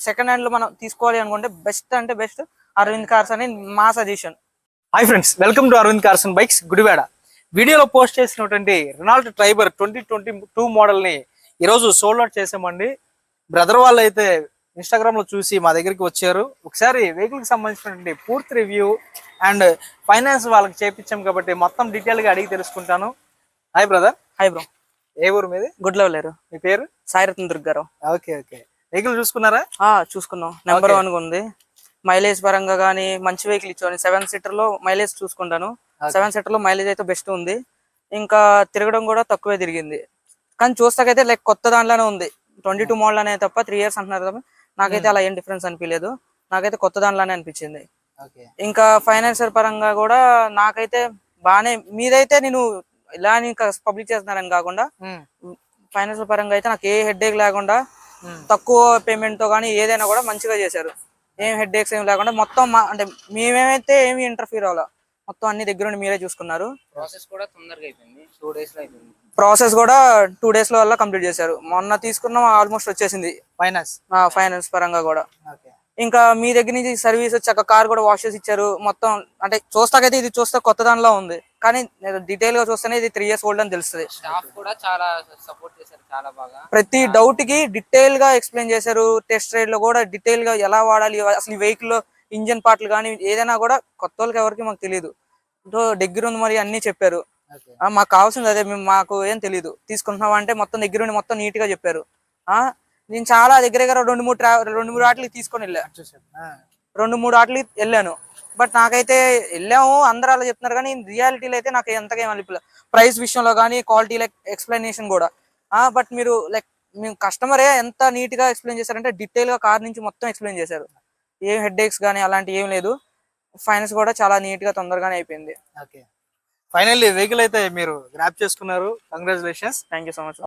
Second hand లో మనం తీసుకోవాలి అనుకుంటే బెస్ట్ అంటే బెస్ట్ అరవింద్ కార్స్ అని మా suggestion. Hi friends, welcome to Aravind cars and bikes Gudivada. వీడియోలో పోస్ట్ చేసినటువంటి రెనాల్ట్ ట్రైబర్ 2022 మోడల్ ని ఈరోజు సోల్డ్ అవుట్ చేసామండి. బ్రదర్ వాళ్ళు అయితే ఇన్స్టాగ్రామ్ లో చూసి మా దగ్గరికి వచ్చారు. ఒకసారి వెహికల్ కి సంబంధించినటువంటి పూర్తి రివ్యూ అండ్ ఫైనాన్స్ వాళ్ళకి చేపించాం కాబట్టి మొత్తం డీటెయిల్ గా అడిగి తెలుసుకుంటాను. Hi brother. Hi bro. ఏ ఊరు మీది? గుడ్లవలేరు. మీ పేరు? Sairatna Durgarao. Okay okay. Vehicle చూసుకున్నారా? చూసుకున్నాం. నెంబర్ 1 ఉంది. మైలేజ్ పరంగా కానీ మంచి వెహికల్ ఇచ్చాను. 7 సీటర్ లో మైలేజ్ చూసుకుంటాను. 7 సీటర్ లో మైలేజ్ అయితే బెస్ట్ ఉంది. ఇంకా తిరగడం కూడా తక్కువే తిరిగింది. కానీ చూస్తాకైతే లైక్ కొత్త దాంట్లోనే ఉంది. 22 మోడల్ అనే తప్ప 3 ఇయర్స్ అంటున్నారు తప్ప నాకైతే అలా ఏం డిఫరెన్స్ అనిపించలేదు. నాకైతే కొత్త దాంట్లోనే అనిపించింది. ఇంకా ఫైనాన్షియల్ పరంగా కూడా నాకైతే బానే, మీదైతే నేను ఇలా పబ్లిక్ చేస్తున్నారని కాకుండా ఫైనాన్షియల్ పరంగా అయితే నాకు ఏ హెడ్ ఏక్ లేకుండా తక్కువ పేమెంట్ తో కానీ ఏదైనా కూడా మంచిగా చేశారు. ఏం హెడ్ ఏక్స్ ఏం లేకుండా మొత్తం అంటే మేమేమైతే ఏమి ఇంటర్ఫీర్ అవ్వాలా, మొత్తం అన్ని దగ్గర మీరే చూసుకున్నారు. ప్రాసెస్ కూడా తొందరగా అయిపోయింది. 2 days లో అయిపోయింది. ప్రాసెస్ కూడా 2 days లో వల్ల కంప్లీట్ చేశారు. మొన్న తీసుకున్నాం, ఆల్మోస్ట్ వచ్చేసింది ఫైనాన్స్ పరంగా కూడా. ఇంకా మీ దగ్గర నుంచి సర్వీస్ వచ్చాక కార్ కూడా వాష్ చేసి ఇచ్చారు. మొత్తం అంటే చూస్తాకైతే ఇది చూస్తే కొత్త దానిలో ఉంది, కానీ డీటెయిల్ గా చూస్తేనే ఇది 3 years ఓల్డ్ అని తెలుస్తుంది. స్టాఫ్ కూడా చాలా సపోర్ట్ చేశారు, చాలా బాగా. ప్రతి డౌట్ కి డీటెయిల్ గా ఎక్స్ప్లెయిన్ చేశారు. టెస్ట్ రైడ్ లో కూడా డీటెయిల్ గా ఎలా వాడాలి, అసలు ఈ వెహికల్ లో ఇంజన్ పార్ట్లు కానీ ఏదైనా కూడా కొత్త వాళ్ళకి ఎవరికి మాకు తెలియదు. దగ్గర ఉంది మరి అన్ని చెప్పారు. మాకు కావాల్సింది అదే, మాకు ఏం తెలియదు. తీసుకుంటున్నాం అంటే మొత్తం దగ్గర ఉండి మొత్తం నీట్ గా చెప్పారు. నేను చాలా దగ్గర 2-3 ఆటలకి తీసుకొని వెళ్ళా. 2-3 ఆటలకి వెళ్ళాను. బట్ నాకైతే వెళ్ళాము అందరూ అలా చెప్తున్నారు, కానీ రియాలిటీలో అయితే నాకు ఎంతగా ఏం అనిపించలేదు. ప్రైస్ విషయంలో కానీ క్వాలిటీ ఎక్స్ప్లెనేషన్ కూడా. బట్ మీరు మేము కస్టమరే ఎంత నీట్ గా ఎక్స్ప్లెయిన్ చేశారంటే డీటెయిల్ గా కార్ నుంచి మొత్తం ఎక్స్ప్లెయిన్ చేశారు. ఏం హెడ్ ఏక్స్ కానీ అలాంటి ఏం లేదు. ఫైనాన్స్ కూడా చాలా నీట్ గా తొందరగానే అయిపోయింది. ఫైనల్లీ వెహికల్ అయితే మీరు గ్రాప్ చేసుకున్నారు. Congratulations. Thank you so much.